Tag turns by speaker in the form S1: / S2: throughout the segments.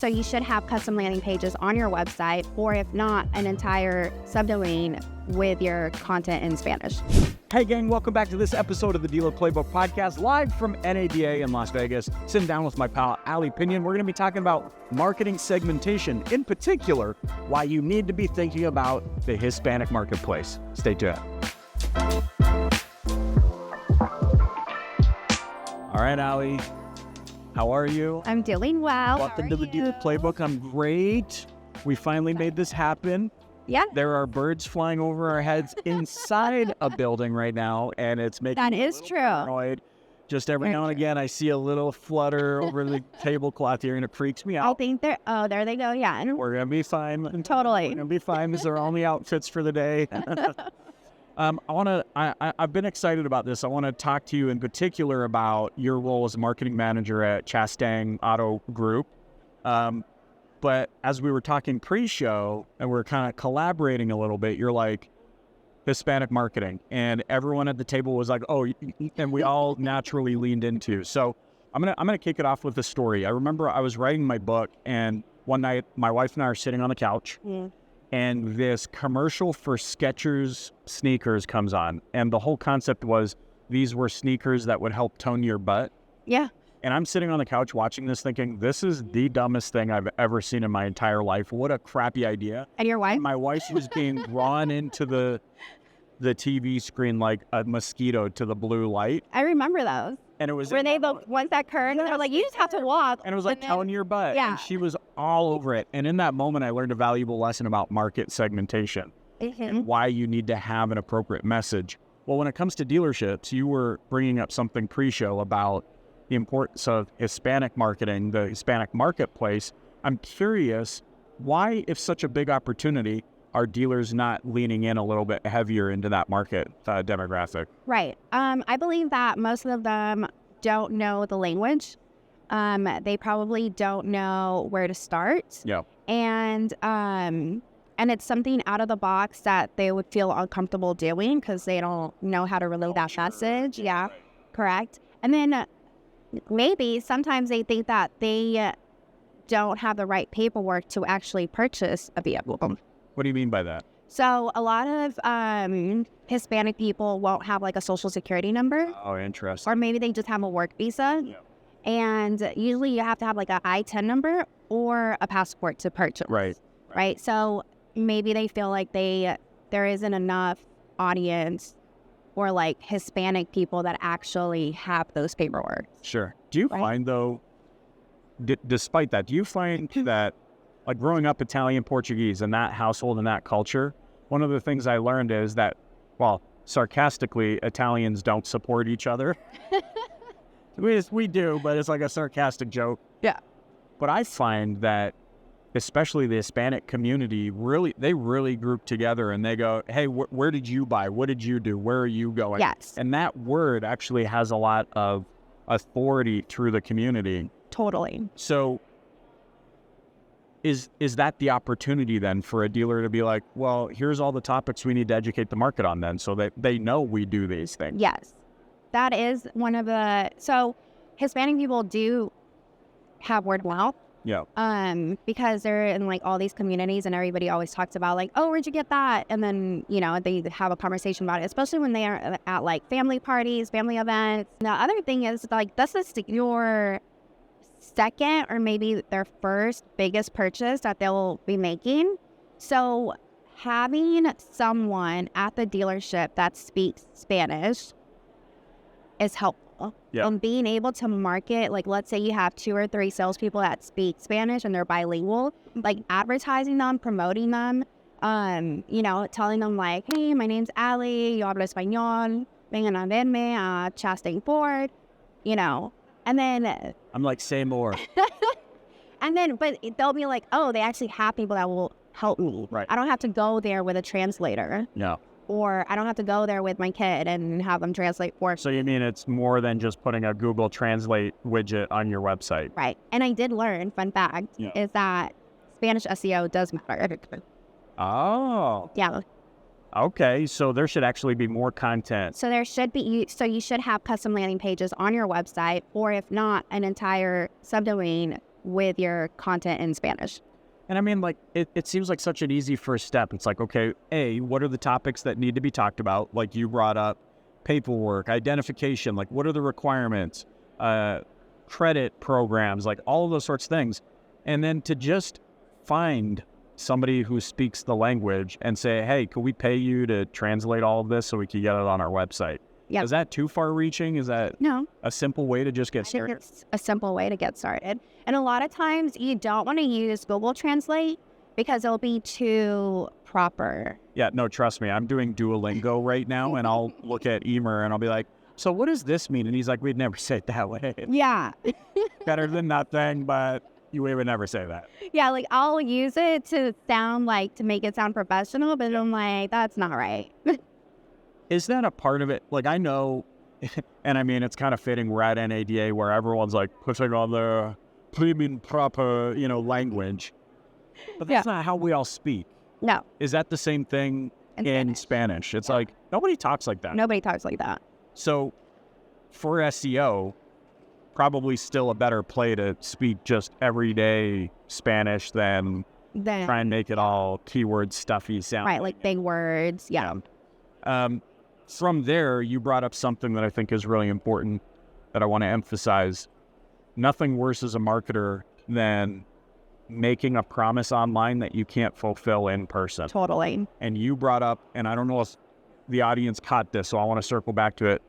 S1: So you should have custom landing pages on your website, or if not, an entire subdomain with your content in Spanish.
S2: Hey gang, welcome back to this episode of the Dealer Playbook podcast, live from NADA in Las Vegas. Sitting down with my pal, Ali Pinon. We're going to be talking about marketing segmentation, in particular, why you need to be thinking about the Hispanic marketplace. Stay tuned. All right, Ali. How are you?
S1: I'm doing well.
S2: Welcome to the Dealer Playbook. I'm great. We finally made this happen.
S1: Yeah.
S2: There are birds flying over our heads inside a building right now, and it's making
S1: That
S2: me
S1: is
S2: a
S1: true.
S2: little paranoid. Just every now and again, I see a little flutter over the tablecloth here, and it freaks me
S1: I
S2: out.
S1: think there they go. Yeah.
S2: We're going to be fine.
S1: Totally.
S2: We're going to be fine. These are only outfits for the day. I've been excited about this. I want to talk to you in particular about your role as a marketing manager at Chastang Auto Group. But as we were talking pre-show and we're kind of collaborating a little bit, you're like, Hispanic marketing. And everyone at the table was like, oh, and we all naturally leaned into. So I'm gonna kick it off with a story. I remember I was writing my book, and one night my wife and I are sitting on the couch. And this commercial for Skechers sneakers comes on. And the whole concept was these were sneakers that would help tone your butt.
S1: Yeah.
S2: And I'm sitting on the couch watching this thinking, this is the dumbest thing I've ever seen in my entire life. What a crappy idea.
S1: And your wife?
S2: My wife was being drawn into the TV screen like a mosquito to the blue light.
S1: I remember those.
S2: And it was...
S1: Were they the ones that curved? They're like, you just have to walk.
S2: And it was like telling your butt.
S1: Yeah.
S2: And she was all over it. And in that moment, I learned a valuable lesson about market segmentation and why you need to have an appropriate message. Well, when it comes to dealerships, you were bringing up something pre-show about the importance of Hispanic marketing, the Hispanic marketplace. I'm curious, why, if such a big opportunity, are dealers not leaning in a little bit heavier into that market demographic?
S1: Right. I believe that most of them don't know the language. They probably don't know where to start.
S2: Yeah.
S1: And it's something out of the box that they would feel uncomfortable doing because they don't know how to relay that message. Yeah. Right. Correct. And then maybe sometimes they think that they don't have the right paperwork to actually purchase a vehicle.
S2: What do you mean by that?
S1: So a lot of Hispanic people won't have like a social security number.
S2: Oh, interesting.
S1: Or maybe they just have a work visa. Yeah. And usually you have to have like an I-10 number or a passport to purchase. Right. So maybe they feel like there isn't enough audience or like Hispanic people that actually have those paperwork.
S2: Sure. Do you find though, despite that, do you find that like growing up Italian, Portuguese in that household and that culture, one of the things I learned is that, well, sarcastically, Italians don't support each other. we do, but it's like a sarcastic joke. Yeah. But I find that especially the Hispanic community, they really group together and they go, hey, where did you buy? What did you do? Where are you going?
S1: Yes.
S2: And that word actually has a lot of authority through the community.
S1: Totally.
S2: So is that the opportunity then for a dealer to be like, well, here's all the topics we need to educate the market on then so that they know we do these things?
S1: Yes. That is one of so Hispanic people do have word of mouth.
S2: Yeah.
S1: Because they're in like all these communities and everybody always talks about like, oh, where'd you get that? And then, they have a conversation about it, especially when they are at like family parties, family events. The other thing is like, this is your second or maybe their first biggest purchase that they'll be making. So having someone at the dealership that speaks Spanish is helpful.
S2: Yeah.
S1: Being able to market, like let's say you have 2 or 3 salespeople that speak Spanish and they're bilingual, like advertising them, promoting them, telling them like, hey, my name's Ali, yo hablo español, vengan a verme a Chastang Ford, and then
S2: I'm like, say more.
S1: And then, but they'll be like, oh, they actually have people that will help me.
S2: Right.
S1: I don't have to go there with a translator.
S2: No.
S1: Or I don't have to go there with my kid and have them translate for me.
S2: So you mean it's more than just putting a Google Translate widget on your website?
S1: Right. And I did learn, fun fact, is that Spanish SEO does matter.
S2: Oh.
S1: Yeah.
S2: Okay, so there should actually be more content.
S1: So there should be, you should have custom landing pages on your website, or if not, an entire subdomain with your content in Spanish.
S2: And I mean, like, it seems like such an easy first step. It's like, okay, what are the topics that need to be talked about? Like you brought up paperwork, identification, like what are the requirements, credit programs, like all of those sorts of things. And then to just find somebody who speaks the language and say, hey, could we pay you to translate all of this so we can get it on our website?
S1: Yep.
S2: Is that too far reaching? Is that
S1: No.
S2: a simple way to just get
S1: I think
S2: started?
S1: it's a simple way to get started. And a lot of times you don't want to use Google Translate because it'll be too proper.
S2: Yeah, no, trust me. I'm doing Duolingo right now, and I'll look at Emer and I'll be like, so what does this mean? And he's like, we'd never say it that way.
S1: Yeah.
S2: Better than nothing, but we would never say that.
S1: Yeah, like I'll use it to make it sound professional, but I'm like, that's not right.
S2: Is that a part of it? Like, I know, and I mean, it's kind of fitting. We're at NADA where everyone's like pushing on the premium proper, language. But that's not how we all speak.
S1: No.
S2: Is that the same thing in Spanish? It's like, nobody talks like that.
S1: Nobody talks like that.
S2: So for SEO, probably still a better play to speak just everyday Spanish than try and make it all keyword stuffy sound.
S1: Right, like big words. Yeah.
S2: From there, you brought up something that I think is really important that I want to emphasize. Nothing worse as a marketer than making a promise online that you can't fulfill in person.
S1: Totally.
S2: And you brought up, and I don't know if the audience caught this, so I want to circle back to it,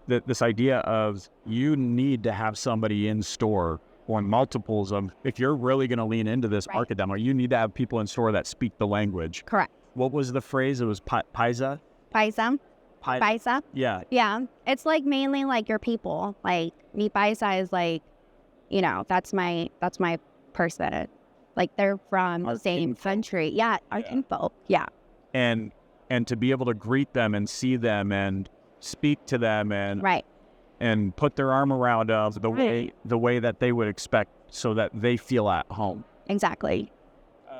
S2: that this idea of you need to have somebody in store or multiples of, if you're really going to lean into this market demo, you need to have people in store that speak the language.
S1: Correct.
S2: What was the phrase? It was paisa?
S1: Paisa.
S2: Yeah.
S1: Yeah. It's like mainly like your people. Like mi paisa is like, that's my person. Like they're from the same country. Yeah. Our info. Yeah.
S2: And to be able to greet them and see them and speak to them and put their arm around them the way that they would expect so that they feel at home.
S1: Exactly.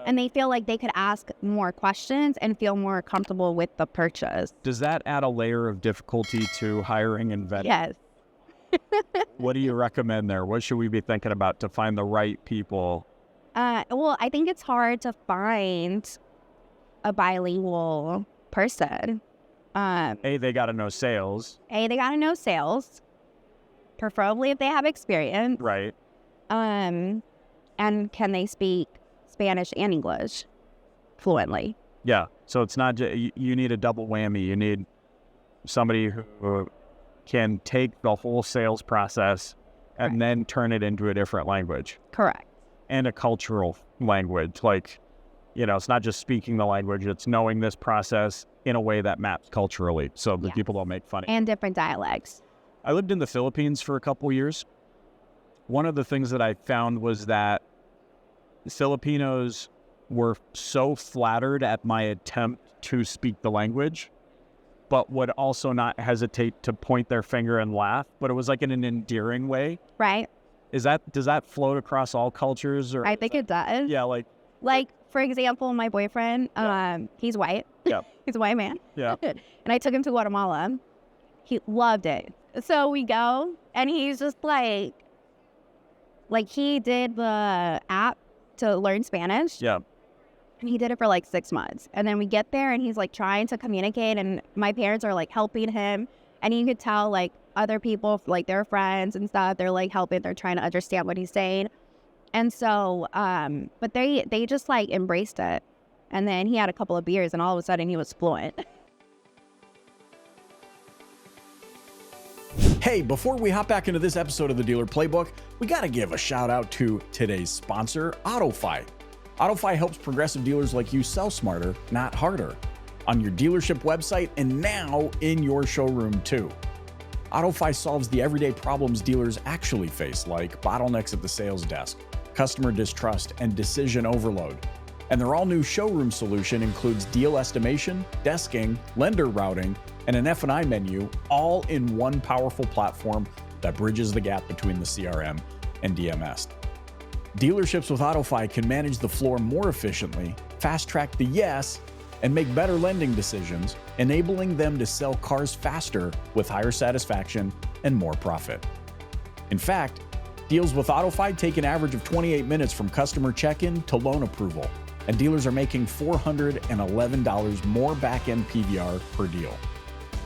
S1: And they feel like they could ask more questions and feel more comfortable with the purchase.
S2: Does that add a layer of difficulty to hiring and vetting?
S1: Yes.
S2: What do you recommend there? What should we be thinking about to find the right people?
S1: Well, I think it's hard to find a bilingual person.
S2: They got to know sales.
S1: They got to know sales, preferably if they have experience.
S2: Right.
S1: And can they speak Spanish and English fluently?
S2: Yeah. So it's not just, you need a double whammy. You need somebody who can take the whole sales process and then turn it into a different language.
S1: Correct.
S2: And a cultural language. Like, it's not just speaking the language, it's knowing this process in a way that maps culturally so that people don't make fun of it.
S1: And different dialects.
S2: I lived in the Philippines for a couple years. One of the things that I found was that Filipinos were so flattered at my attempt to speak the language, but would also not hesitate to point their finger and laugh, but it was like in an endearing way.
S1: Right.
S2: Does that float across all cultures? Or
S1: I think it does.
S2: Yeah,
S1: like for example, my boyfriend, he's white.
S2: Yeah.
S1: He's a white man.
S2: Yeah.
S1: And I took him to Guatemala. He loved it. So we go, and he's just like he did the app to learn Spanish.
S2: Yeah.
S1: And he did it for like 6 months. And then we get there, and he's like trying to communicate, and my parents are like helping him. And you could tell like other people, like their friends and stuff, they're like helping, they're trying to understand what he's saying. And so, but they just like embraced it. And then he had a couple of beers, and all of a sudden he was fluent.
S3: Hey, before we hop back into this episode of the Dealer Playbook, we got to give a shout out to today's sponsor, AutoFi. AutoFi helps progressive dealers like you sell smarter, not harder, on your dealership website and now in your showroom too. AutoFi solves the everyday problems dealers actually face, like bottlenecks at the sales desk, customer distrust, and decision overload. And their all-new showroom solution includes deal estimation, desking, lender routing, and an F&I menu, all in one powerful platform that bridges the gap between the CRM and DMS. Dealerships with AutoFi can manage the floor more efficiently, fast-track the yes, and make better lending decisions, enabling them to sell cars faster with higher satisfaction and more profit. In fact, Deals with AutoFi take an average of 28 minutes from customer check-in to loan approval, and dealers are making $411 more back-end PVR per deal.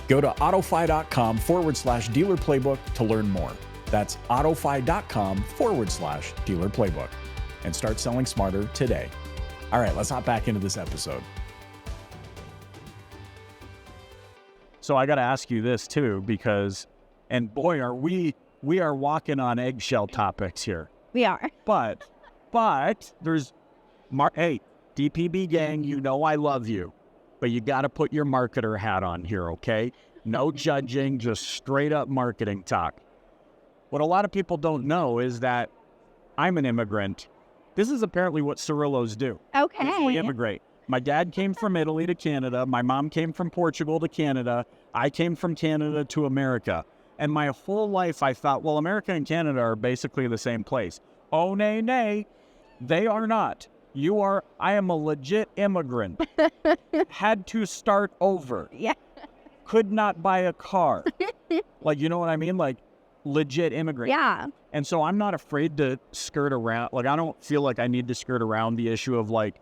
S3: Go to autofi.com/dealer playbook to learn more. That's autofi.com/dealer playbook and start selling smarter today. All right, let's hop back into this episode.
S2: So I got to ask you this too, because, and boy, are we are walking on eggshell topics here.
S1: We are.
S2: But there's, hey, DPB gang, you know I love you, but you got to put your marketer hat on here, okay? No judging, just straight up marketing talk. What a lot of people don't know is that I'm an immigrant. This is apparently what Cirillos do.
S1: Okay.
S2: We immigrate. My dad came from Italy to Canada. My mom came from Portugal to Canada. I came from Canada to America. And my whole life I thought, well, America and Canada are basically the same place. Oh, nay. They are not. I am a legit immigrant. Had to start over.
S1: Yeah.
S2: Could not buy a car. Like, you know what I mean? Like, legit immigrant.
S1: Yeah.
S2: And so I'm not afraid to skirt around. Like, I don't feel like I need to skirt around the issue of, like,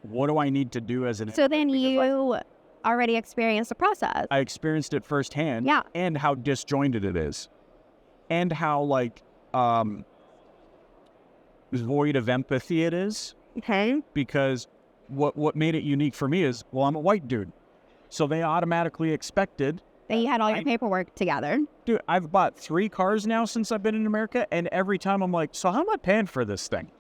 S2: what do I need to do as an
S1: So then you already experienced the process.
S2: I experienced it firsthand.
S1: Yeah.
S2: And how disjointed it is. And how, like, void of empathy it is.
S1: Okay.
S2: Because what made it unique for me is, well, I'm a white dude. So they automatically expected.
S1: Then you had all your paperwork together.
S2: Dude, I've bought 3 cars now since I've been in America. And every time I'm like, so how am I paying for this thing?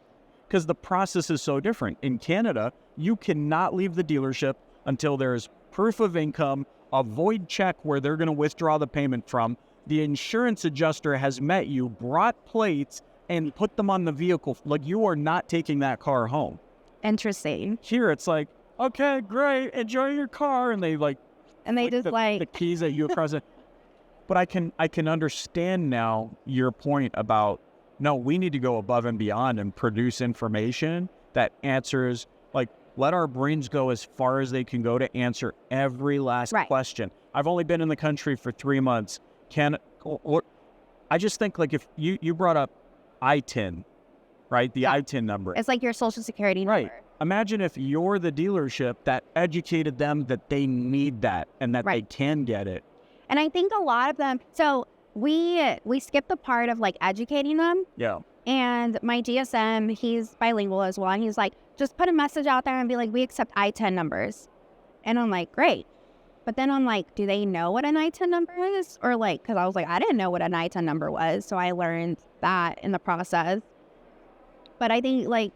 S2: Because the process is so different. In Canada, you cannot leave the dealership until there's proof of income, a void check where they're going to withdraw the payment from. The insurance adjuster has met you, brought plates, and put them on the vehicle. Like, you are not taking that car home.
S1: Interesting.
S2: Here, it's like, okay, great, enjoy your car. And they
S1: just
S2: the keys at you across it. But I can understand now your point about, no, we need to go above and beyond and produce information that answers, like, let our brains go as far as they can go to answer every last question. I've only been in the country for 3 months. I just think, like, if you brought up ITIN, right? The ITIN number.
S1: It's like your social security number.
S2: Right. Imagine if you're the dealership that educated them that they need that and that they can get it.
S1: And I think a lot of them, so we skipped the part of, like, educating them.
S2: Yeah.
S1: And my GSM, he's bilingual as well. And he's like, just put a message out there and be like, we accept ITIN numbers. And I'm like, great. But then I'm like, do they know what an ITIN number is? Or, like, because I was like, I didn't know what an ITIN number was. So I learned that in the process. But I think, like,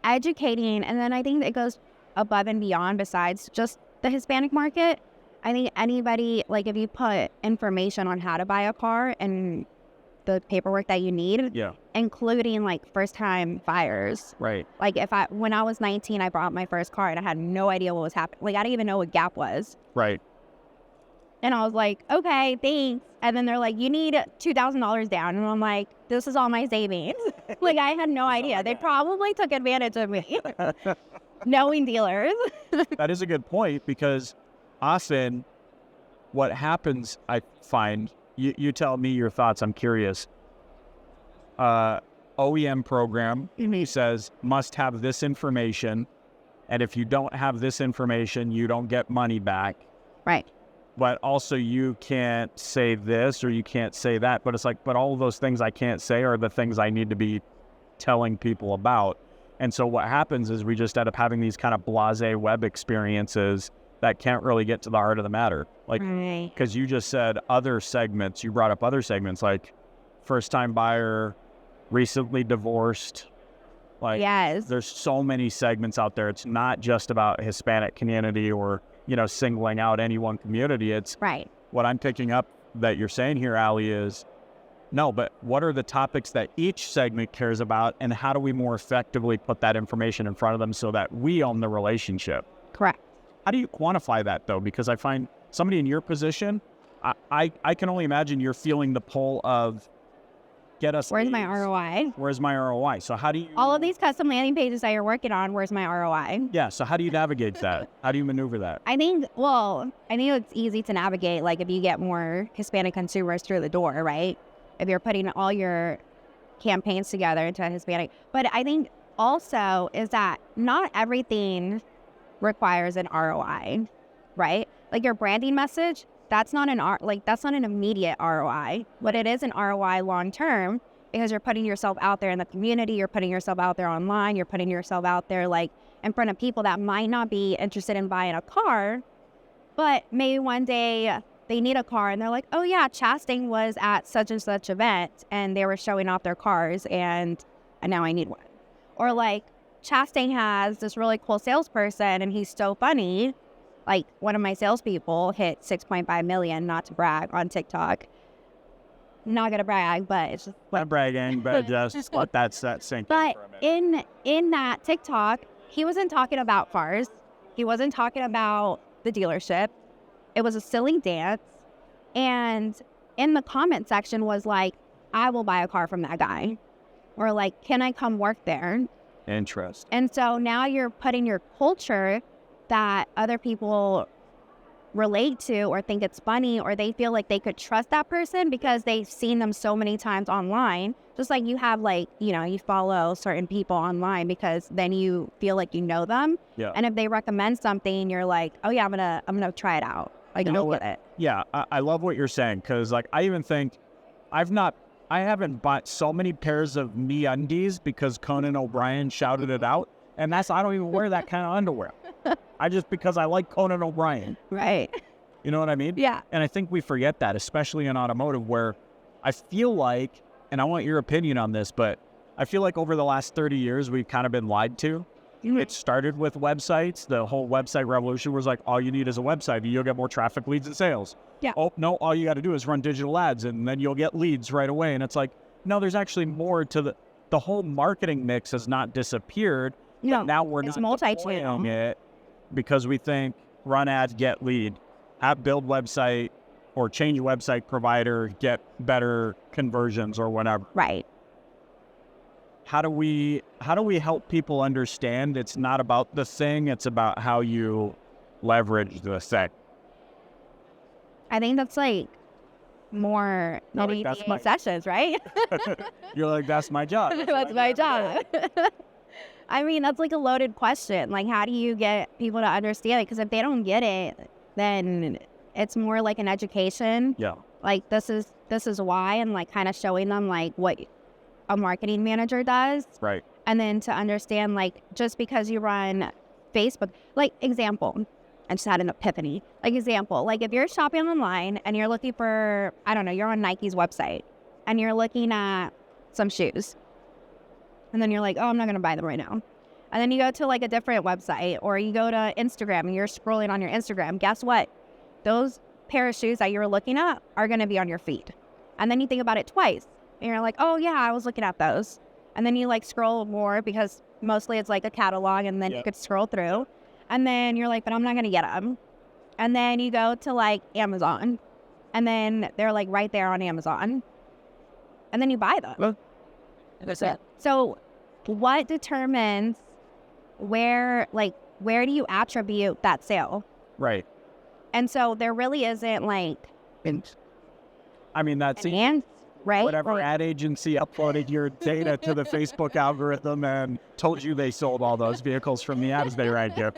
S1: educating, and then I think it goes above and beyond besides just the Hispanic market. I think anybody, like, if you put information on how to buy a car and the paperwork that you need, including, like, first-time buyers.
S2: Right.
S1: Like, when I was 19, I bought my first car and I had no idea what was happening. Like, I didn't even know what Gap was.
S2: Right.
S1: And I was like, okay, thanks. And then they're like, you need $2,000 down. And I'm like, this is all my savings. Like, I had no idea. They probably took advantage of me, knowing dealers.
S2: That is a good point, because often what happens, I find, you tell me your thoughts, I'm curious. OEM program says must have this information, and if you don't have this information, you don't get money back.
S1: Right.
S2: But also you can't say this or you can't say that. But it's like, but all of those things I can't say are the things I need to be telling people about. And so what happens is we just end up having these kind of blasé web experiences that can't really get to the heart of the matter. Like, because you just said other segments, you brought up other segments like first-time buyer, recently divorced. Like, there's so many segments out there. It's not just about Hispanic community or, you know, singling out any one community. It's what I'm picking up that you're saying here, Allie, is no, but what are the topics that each segment cares about, and how do we more effectively put that information in front of them so that we own the relationship?
S1: Correct.
S2: How do you quantify that, though? Because I find somebody in your position, I can only imagine you're feeling the pull of get us.
S1: Where's my ROI?
S2: Where's my ROI? So how do you...
S1: All of these custom landing pages that you're working on, where's my ROI?
S2: Yeah, so how do you navigate that? How do you maneuver that?
S1: I think it's easy to navigate, like, if you get more Hispanic consumers through the door, right? If you're putting all your campaigns together into Hispanic. But I think also is that not everything requires an ROI, right? Like your branding message, that's not that's not an immediate ROI. What it is an ROI long term, because you're putting yourself out there in the community, you're putting yourself out there online, you're putting yourself out there like in front of people that might not be interested in buying a car, but maybe one day they need a car and they're like, oh yeah, Chastang was at such and such event and they were showing off their cars and now I need one. Or like Chastang has this really cool salesperson and he's so funny. Like one of my salespeople hit 6.5 million, not to brag, on TikTok. Not gonna brag, but it's just
S2: not bragging, but just let that sink
S1: but
S2: in for a minute.
S1: in that TikTok, he wasn't talking about cars. He wasn't talking about the dealership. It was a silly dance. And in the comment section was like, I will buy a car from that guy. Or like, can I come work there?
S2: Interesting.
S1: And so now you're putting your culture that other people relate to or think it's funny, or they feel like they could trust that person because they've seen them so many times online. Just like you have like, you know, you follow certain people online because then you feel like you know them.
S2: Yeah.
S1: And if they recommend something, you're like, oh yeah, I'm gonna try it out. Like,
S2: you know
S1: with
S2: what?
S1: it.
S2: Yeah, I love what you're saying, because like I even think I haven't bought so many pairs of MeUndies because Conan O'Brien shouted it out, and I don't even wear that kind of underwear. Because I like Conan O'Brien.
S1: Right.
S2: You know what I mean?
S1: Yeah.
S2: And I think we forget that, especially in automotive, where I feel like, and I want your opinion on this, but I feel like over the last 30 years, we've kind of been lied to.
S1: Mm-hmm.
S2: It started with websites. The whole website revolution was like, all you need is a website. You'll get more traffic, leads, and sales.
S1: Yeah.
S2: Oh, no, all you got to do is run digital ads, and then you'll get leads right away. And it's like, no, there's actually more to the whole marketing mix has not disappeared.
S1: No,
S2: but now we're
S1: it's
S2: not
S1: multi-channel.
S2: deploying it because we think run ads, get lead, build website, or change website provider, get better conversions or whatever.
S1: Right.
S2: How do we help people understand it's not about the thing, it's about how you leverage the thing?
S1: I think that's like more
S2: like,
S1: sessions, right?
S2: You're like, that's my job.
S1: That's my job. I mean, that's like a loaded question. Like, how do you get people to understand it? Because if they don't get it, then it's more like an education.
S2: Yeah.
S1: Like, this is why, and like kind of showing them like what a marketing manager does.
S2: Right.
S1: And then to understand, like, just because you run Facebook, like, example, I just had an epiphany. Like, example, like if you're shopping online and you're looking for, I don't know, you're on Nike's website and you're looking at some shoes. And then you're like, oh, I'm not going to buy them right now. And then you go to like a different website, or you go to Instagram and you're scrolling on your Instagram. Guess what? Those pair of shoes that you're looking at are going to be on your feed. And then you think about it twice. And you're like, oh, yeah, I was looking at those. And then you like scroll more because mostly it's like a catalog, and then you could scroll through. And then you're like, but I'm not going to get them. And then you go to like Amazon. And then they're like right there on Amazon. And then you buy them.
S2: Well,
S1: so what determines where do you attribute that sale?
S2: Right.
S1: And so there really isn't like
S2: I mean, that's
S1: an answer, right?
S2: Whatever ad agency uploaded your data to the Facebook algorithm and told you they sold all those vehicles from the ads they ran you.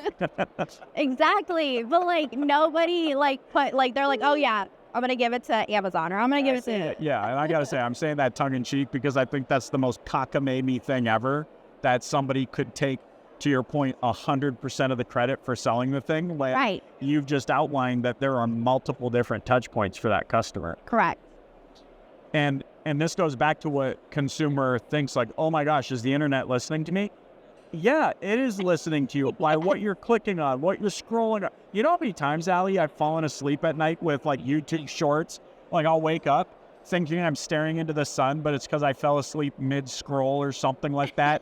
S1: Exactly. But like nobody like put like, they're like, oh yeah, I'm going to give it to Amazon, or I'm going to give it to...
S2: Yeah, and I got to say, I'm saying that tongue-in-cheek because I think that's the most cockamamie thing ever, that somebody could take, to your point, 100% of the credit for selling the thing. Like,
S1: right.
S2: You've just outlined that there are multiple different touch points for that customer.
S1: Correct.
S2: And this goes back to what consumer thinks, like, oh my gosh, is the internet listening to me? Yeah, it is listening to you by what you're clicking on, what you're scrolling on. You know how many times, Allie, I've fallen asleep at night with like YouTube shorts? Like I'll wake up thinking I'm staring into the sun, but it's because I fell asleep mid-scroll or something like that.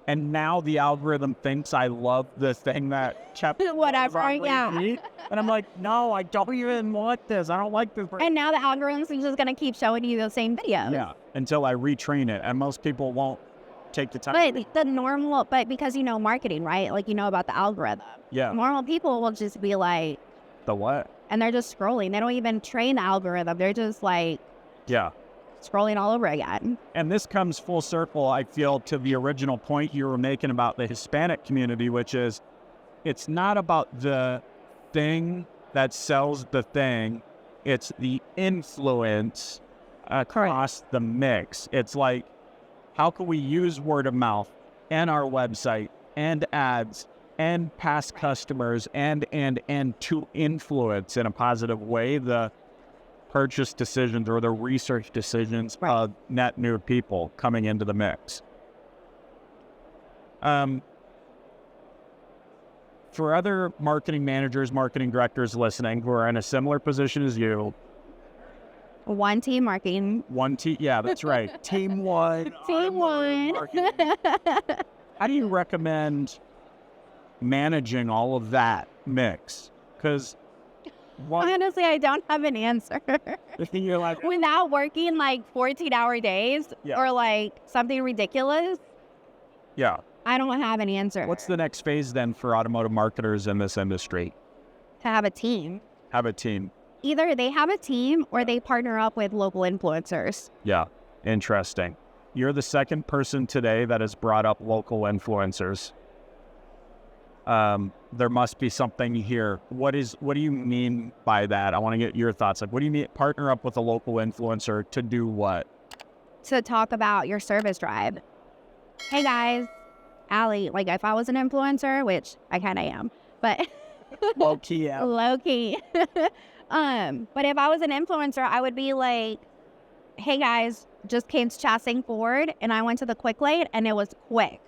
S2: And now the algorithm thinks I love the thing that kept
S1: whatever, yeah.
S2: And I'm like, no, I don't even want this. I don't like this.
S1: And now the algorithm's just going to keep showing you those same videos.
S2: Yeah, until I retrain it. And most people won't take the time.
S1: But because you know marketing, right? Like you know about the algorithm.
S2: Yeah.
S1: Normal people will just be like...
S2: The what?
S1: And they're just scrolling. They don't even train the algorithm. They're just like...
S2: Yeah.
S1: scrolling all over again.
S2: And this comes full circle, I feel, to the original point you were making about the Hispanic community, which is it's not about the thing that sells the thing. It's the influence across the mix. It's like, how can we use word of mouth and our website and ads and past customers and to influence in a positive way the purchase decisions or the research decisions of net new people coming into the mix. For other marketing managers, marketing directors listening who are in a similar position as you,
S1: One team marketing.
S2: yeah, that's right. Team one.
S1: Team one.
S2: How do you recommend managing all of that mix? Because
S1: honestly, I don't have an answer.
S2: you're like,
S1: Without working like 14-hour days or like something ridiculous,
S2: yeah,
S1: I don't have an answer.
S2: What's the next phase then for automotive marketers in this industry?
S1: To have a team.
S2: Have a team.
S1: Either they have a team or they partner up with local influencers.
S2: Yeah, interesting. You're the second person today that has brought up local influencers. There must be something here. What do you mean by that? I want to get your thoughts. Like, what do you mean partner up with a local influencer to do what?
S1: To talk about your service drive. Hey guys, Allie, like if I was an influencer, which I kind of am, but
S2: low key. Yeah.
S1: Low key. But if I was an influencer, I would be like, hey guys, just came to Chastang Ford and I went to the quick lane and it was quick.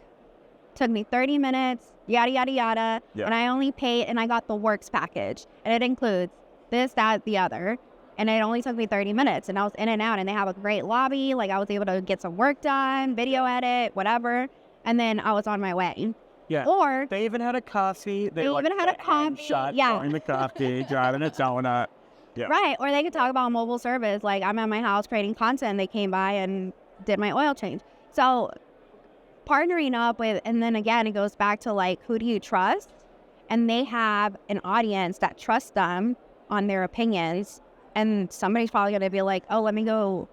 S1: Took me 30 minutes, yada, yada, yada.
S2: Yeah.
S1: And I only paid and I got the works package. And it includes this, that, the other. And it only took me 30 minutes and I was in and out and they have a great lobby. Like I was able to get some work done, video edit, whatever. And then I was on my way.
S2: Yeah.
S1: Or
S2: they even had a coffee.
S1: They even had a coffee.
S2: Shot,
S1: yeah.
S2: Pouring the coffee, driving a donut. Yeah.
S1: Right. Or they could talk about mobile service. Like I'm at my house creating content. They came by and did my oil change. So partnering up with, and then again, it goes back to like, who do you trust? And they have an audience that trusts them on their opinions. And somebody's probably going to be like, oh, let me go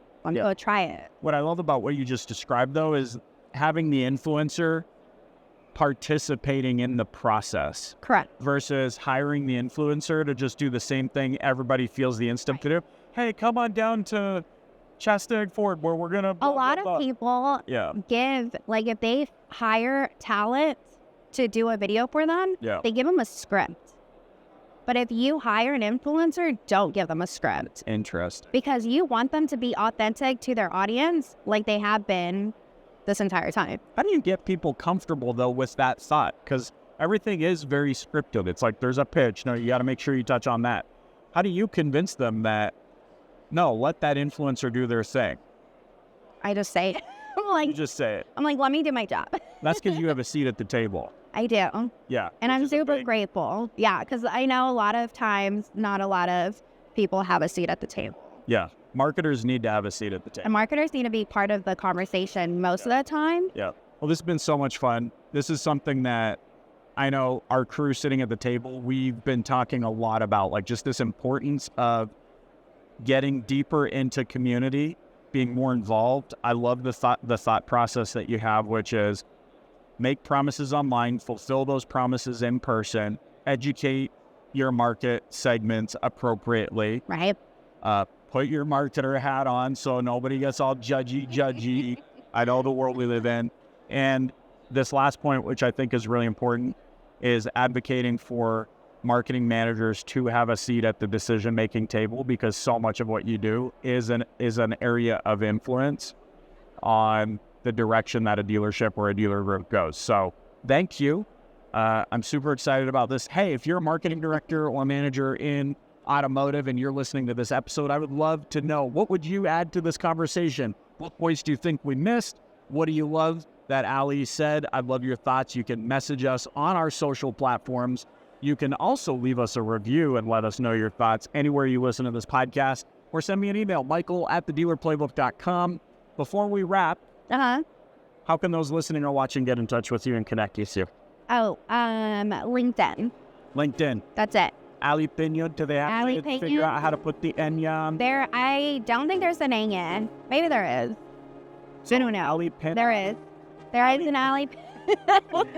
S1: try it.
S2: What I love about what you just described, though, is having the influencer participating in the process.
S1: Correct.
S2: Versus hiring the influencer to just do the same thing everybody feels the instinct to do. Hey, come on down to Chastang Ford where we're going to...
S1: A lot of people give, like if they hire talent to do a video for them, they give them a script. But if you hire an influencer, don't give them a script.
S2: Interesting.
S1: Because you want them to be authentic to their audience like they have been this entire time.
S2: How do you get people comfortable, though, with that thought? Because everything is very scripted. It's like there's a pitch. No, you got to make sure you touch on that. How do you convince them that, no, let that influencer do their thing?
S1: I just say it.
S2: You just say it.
S1: I'm like, let me do my job.
S2: That's because you have a seat at the table.
S1: I do.
S2: Yeah.
S1: And I'm super grateful. Yeah, because I know a lot of times not a lot of people have a seat at the table.
S2: Yeah. Marketers need to have a seat at the table.
S1: And marketers need to be part of the conversation most of the time.
S2: Yeah. Well, this has been so much fun. This is something that I know our crew sitting at the table, we've been talking a lot about, like just this importance of getting deeper into community, being more involved. I love the thought process that you have, which is make promises online, fulfill those promises in person, educate your market segments appropriately.
S1: Right.
S2: Put your marketer hat on so nobody gets all judgy. I know the world we live in. And this last point, which I think is really important, is advocating for marketing managers to have a seat at the decision-making table, because so much of what you do is an area of influence on the direction that a dealership or a dealer group goes. So thank you. I'm super excited about this. Hey, if you're a marketing director or manager in automotive and you're listening to this episode, I would love to know, what would you add to this conversation? What points do you think we missed? What do you love that Ali said? I'd love your thoughts. You can message us on our social platforms. You can also leave us a review and let us know your thoughts anywhere you listen to this podcast, or send me an email, michael@thedealerplaybook.com. Before we wrap, how can those listening or watching get in touch with you and connect with you?
S1: Oh, LinkedIn.
S2: LinkedIn.
S1: That's it.
S2: Ali Pinon, do they have
S1: Ali
S2: to
S1: Pinon?
S2: figure out how to put the Enya on?
S1: I don't think there's an Anya. Maybe there is. I don't know.
S2: Ali Pinon.
S1: There is. There is an Ali.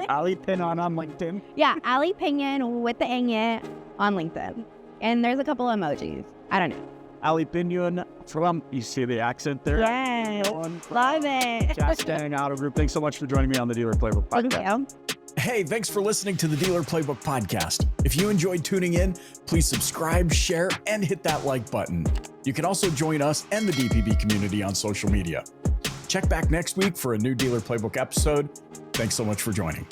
S2: Ali Pinon on LinkedIn.
S1: Yeah, Ali Pinon with the Anya on LinkedIn. And there's a couple emojis. I don't know.
S2: Ali Pinon from, you see the accent there?
S1: Yeah, love it.
S2: Chastang Auto Group. Thanks so much for joining me on the Dealer Playbook podcast.
S1: Thank you.
S3: Hey, thanks for listening to the Dealer Playbook podcast. If you enjoyed tuning in, please subscribe, share, and hit that like button. You can also join us and the DPB community on social media. Check back next week for a new Dealer Playbook episode. Thanks so much for joining.